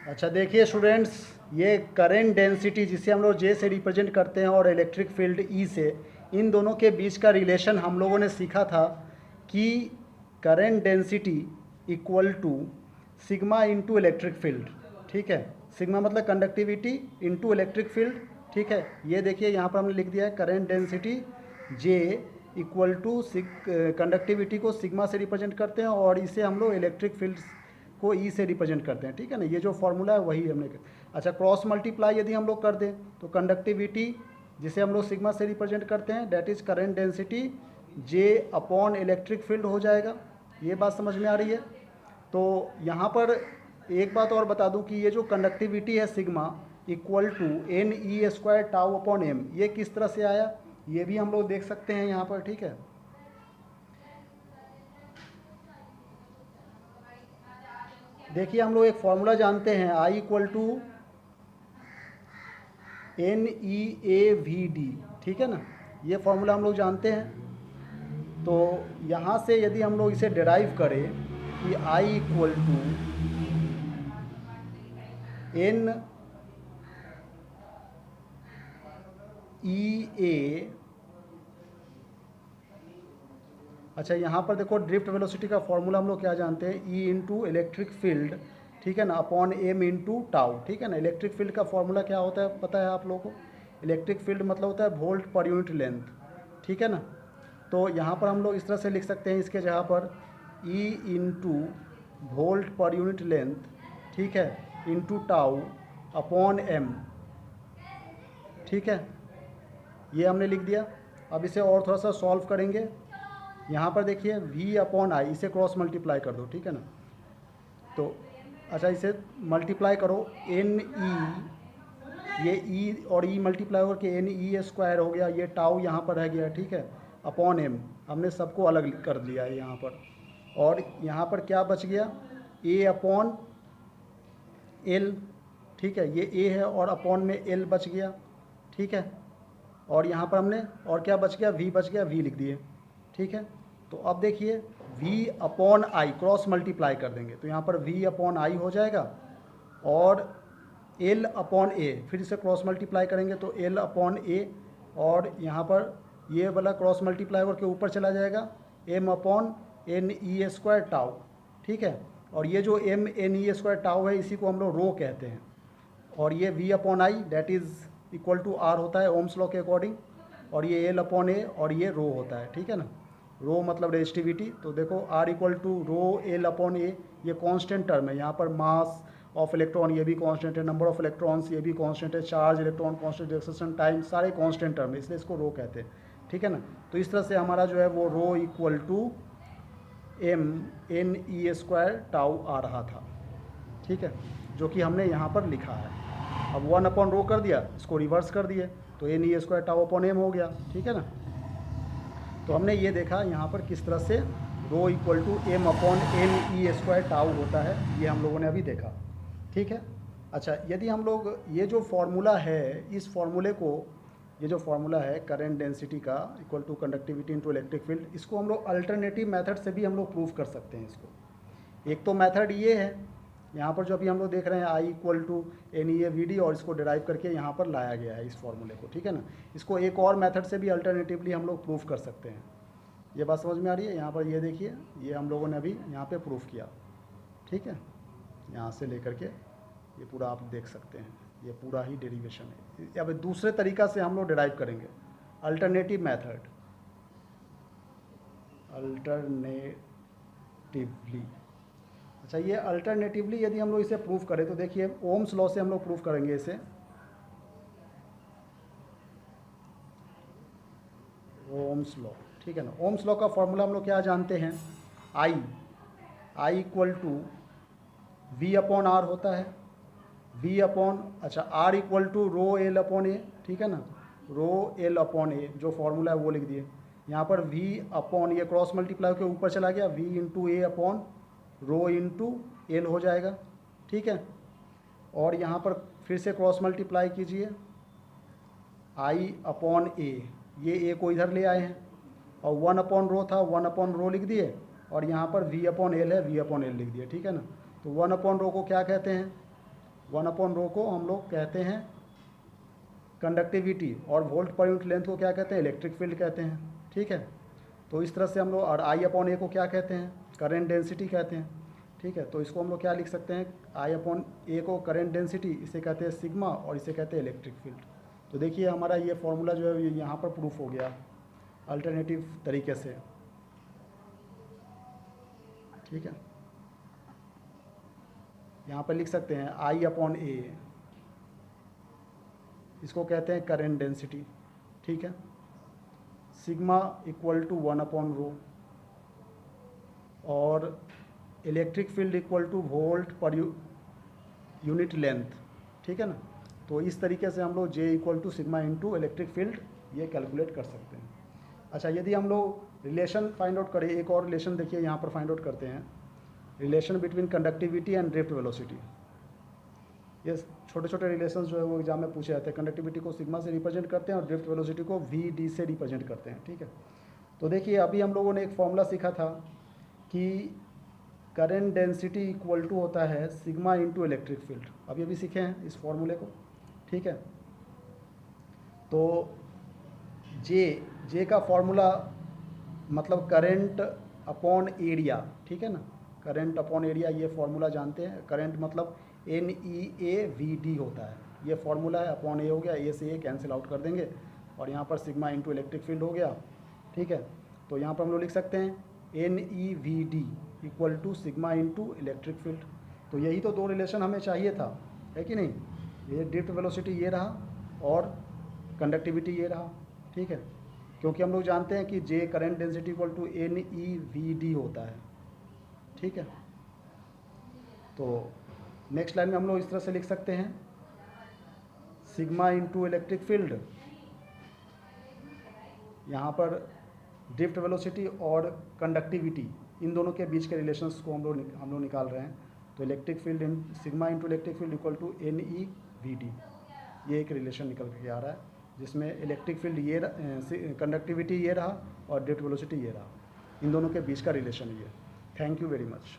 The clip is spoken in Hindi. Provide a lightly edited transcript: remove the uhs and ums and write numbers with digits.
अच्छा देखिए स्टूडेंट्स, ये करंट डेंसिटी जिसे हम लोग जे से रिप्रेजेंट करते हैं और इलेक्ट्रिक फील्ड ई से, इन दोनों के बीच का रिलेशन हम लोगों ने सीखा था कि current density equal to sigma into electric field. ठीक है, सिग्मा मतलब कंडक्टिविटी इंटू इलेक्ट्रिक फील्ड। ठीक है, ये देखिए यहाँ पर हमने लिख दिया है current density J equal to conductivity को सिग्मा से रिप्रेजेंट करते हैं और इसे हम लोग इलेक्ट्रिक फील्ड को ई से रिप्रेजेंट करते हैं। ठीक है ना, ये जो फॉर्मूला है वही हमने अच्छा क्रॉस मल्टीप्लाई यदि हम लोग कर दें तो कंडक्टिविटी जिसे हम लोग सिग्मा से रिप्रेजेंट करते हैं that is current density J upon electric field हो जाएगा। ये बात समझ में आ रही है। तो यहाँ पर एक बात और बता दूं कि ये जो कंडक्टिविटी है sigma equal to N E square tau upon M, ये किस तरह से आया ये भी हम लोग देख सकते हैं यहाँ पर। ठीक है, देखिए हम लोग एक फॉर्मूला जानते हैं I equal to N E A V D. ठीक है ना, ये फॉर्मूला हम लोग जानते हैं। तो यहाँ से यदि हम लोग इसे डिराइव करें कि आई इक्वल टू एन ई ए, अच्छा यहाँ पर देखो ड्रिफ्ट वेलोसिटी का फॉर्मूला हम लोग क्या जानते हैं, ई इंटू इलेक्ट्रिक फील्ड, ठीक है ना, अपॉन एम इंटू टाउ। ठीक है ना, इलेक्ट्रिक फील्ड का फॉर्मूला क्या होता है पता है आप लोगों को? इलेक्ट्रिक फील्ड मतलब होता है वोल्ट पर यूनिट लेंथ। ठीक है ना, तो यहाँ पर हम लोग इस तरह से लिख सकते हैं इसके जगह पर E into volt per unit length, ठीक है, इंटू टाउ अपॉन एम। ठीक है, ये हमने लिख दिया। अब इसे और थोड़ा सा सॉल्व करेंगे। यहाँ पर देखिए v अपॉन आई, इसे क्रॉस मल्टीप्लाई कर दो। ठीक है ना, तो अच्छा इसे मल्टीप्लाई करो एन ई, ये ई और ई मल्टीप्लाई होकर के एन ई स्क्वायर हो गया, ये टाउ यहाँ पर रह गया। ठीक है, अपॉन एम हमने सबको अलग कर दिया है यहाँ पर। और यहाँ पर क्या बच गया, ए अपॉन एल। ठीक है, ये ए है और अपॉन में एल बच गया। ठीक है, और यहाँ पर हमने और क्या बच गया, v बच गया, v लिख दिए। ठीक है, तो अब देखिए v अपॉन आई क्रॉस मल्टीप्लाई कर देंगे तो यहाँ पर v अपॉन आई हो जाएगा और l अपॉन ए, फिर इसे क्रॉस मल्टीप्लाई करेंगे तो l अपॉन ए, और यहाँ पर ये वाला क्रॉस मल्टीप्लाई करके ऊपर चला जाएगा m upon N E square tau. ठीक है, और ये जो m N E square tau है इसी को हम लोग रो कहते हैं। और ये v upon I that is equal to R होता है ओम्स लॉ के अकॉर्डिंग, और ये एल अपॉन ए और ये रो होता है। ठीक है ना, रो मतलब रेजिस्टिविटी। तो देखो R equal to rho L upon A, ये कांस्टेंट टर्म है। यहाँ पर मास ऑफ इलेक्ट्रॉन ये भी कांस्टेंट है, नंबर ऑफ इलेक्ट्रॉन्स ये भी कांस्टेंट है, चार्ज इलेक्ट्रॉन कांस्टेंट, एक्सेशन टाइम सारे कांस्टेंट टर्म है, इसलिए इसको रो कहते हैं। ठीक है ना, तो इस तरह से हमारा जो है वो rho equal to M N E square tau आ रहा था। ठीक है, जो कि हमने यहाँ पर लिखा है। अब वन अपॉन रो कर दिया, इसको रिवर्स कर दिए तो N E square tau upon M हो गया। ठीक है ना, तो हमने ये देखा यहाँ पर किस तरह से rho equal to M upon N E square tau होता है, ये हम लोगों ने अभी देखा। ठीक है, अच्छा यदि हम लोग ये जो फॉर्मूला है, इस फॉर्मूले को, ये जो फॉर्मूला है करंट डेंसिटी का equal to conductivity into electric field, इसको हम लोग अल्टरनेटिव मेथड से भी हम लोग प्रूव कर सकते हैं इसको। एक तो मेथड ये है यहाँ पर जो अभी हम लोग देख रहे हैं I equal to N E A V D, और इसको डिराइव करके यहाँ पर लाया गया है इस फॉर्मूले को। ठीक है ना, इसको एक और मेथड से भी अल्टरनेटिवली हम लोग प्रूफ कर सकते हैं। ये बात समझ में आ रही है? यहाँ पर ये देखिए, ये हम लोगों ने अभी यहाँ पे प्रूफ किया। ठीक है, यहाँ से लेकर के ये पूरा आप देख सकते हैं, ये पूरा ही डेरिवेशन है। अब दूसरे तरीका से हम लोग डिराइव करेंगे, अल्टरनेटिव मेथड, अल्टरनेटिवली। अच्छा ये अल्टरनेटिवली यदि हम लोग इसे प्रूफ करें तो देखिए ओम्स लॉ से हम लोग प्रूफ करेंगे इसे। ओम्स लॉ, ठीक है ना, ओम्स लॉ का फॉर्मूला हम लोग क्या जानते हैं, I equal to V upon R होता है, वी अपॉन, अच्छा R equal to rho L upon A. ठीक है ना, रो एल अपॉन ए जो फॉर्मूला है वो लिख दिए। यहाँ पर वी अपॉन, ये क्रॉस मल्टीप्लाई के ऊपर चला गया, V into A upon rho into L हो जाएगा। ठीक है, और यहाँ पर फिर से क्रॉस मल्टीप्लाई कीजिए, आई अपॉन ए, ये ए को इधर ले आए हैं, और वन अपॉन रो था, वन अपॉन रो लिख दिए, और यहाँ पर वी अपॉन एल है, वी अपॉन एल लिख दिए। ठीक है ना, तो वन अपॉन रो को क्या कहते हैं, 1/ρ को हम लोग कहते हैं कंडक्टिविटी, और वोल्ट पर यूनिट लेंथ को क्या कहते हैं, इलेक्ट्रिक फील्ड कहते हैं। ठीक है, तो इस तरह से हम लोग, और I/A को क्या कहते हैं, करंट डेंसिटी कहते हैं। ठीक है, तो इसको हम लोग क्या लिख सकते हैं, I/A को करंट डेंसिटी, इसे कहते हैं सिग्मा, और इसे कहते हैं इलेक्ट्रिक फील्ड। तो देखिए हमारा ये फॉर्मूला जो है यहाँ पर प्रूफ हो गया अल्टरनेटिव तरीके से। ठीक है, यहाँ पर लिख सकते हैं I/A, इसको कहते हैं करंट डेंसिटी। ठीक है, सिग्मा इक्वल टू 1/ρ, और electric field equal two volt per unit length. ठीक है ना, तो इस तरीके से हम लोग J equal to sigma into electric field ये कैलकुलेट कर सकते हैं। अच्छा, यदि हम लोग रिलेशन फाइंड आउट करें, एक और रिलेशन देखिए यहाँ पर फाइंड आउट करते हैं, relation between conductivity and drift velocity. ये छोटे छोटे रिलेशन जो है वो एग्जाम में पूछे जाते हैं। कंडक्टिविटी को सिग्मा से रिप्रेजेंट करते हैं और ड्रिफ्ट वेलोसिटी को VD से रिप्रेजेंट करते हैं। ठीक है, तो देखिए अभी हम लोगों ने एक फॉर्मूला सीखा था कि करंट डेंसिटी इक्वल टू होता है सिग्मा इंटू इलेक्ट्रिक फील्ड, अभी अभी सीखे हैं इस फॉर्मूले को। ठीक है, तो जे का फॉर्मूला मतलब करंट अपॉन एरिया। ठीक है ना, करंट अपॉन एरिया ये फॉर्मूला जानते हैं। करंट मतलब NEAVD होता है, ये फॉर्मूला है। अपॉन ए हो गया, ए से ए कैंसिल आउट कर देंगे, और यहाँ पर सिग्मा इंटू इलेक्ट्रिक फील्ड हो गया। ठीक है, तो यहाँ पर हम लोग लिख सकते हैं NEVD equal to sigma into electric field. तो यही तो दो रिलेशन हमें चाहिए था, है कि नहीं। ये ड्रिफ्ट वेलोसिटी ये रहा और कंडक्टिविटी ये रहा। ठीक है, क्योंकि हम लोग जानते हैं कि J current density equal to NEVD होता है। ठीक है, तो नेक्स्ट लाइन में हम लोग इस तरह से लिख सकते हैं, सिग्मा इंटू इलेक्ट्रिक फील्ड, यहाँ पर ड्रिफ्ट वेलोसिटी और कंडक्टिविटी इन दोनों के बीच के रिलेशंस को हम लोग निकाल रहे हैं। तो electric field sigma into electric field equal to NEVD, ये एक रिलेशन निकल के आ रहा है, जिसमें इलेक्ट्रिक फील्ड ये कंडक्टिविटी ये रहा और ड्रिफ्ट वेलोसिटी ये रहा, इन दोनों के बीच का रिलेशन ये। Thank you very much.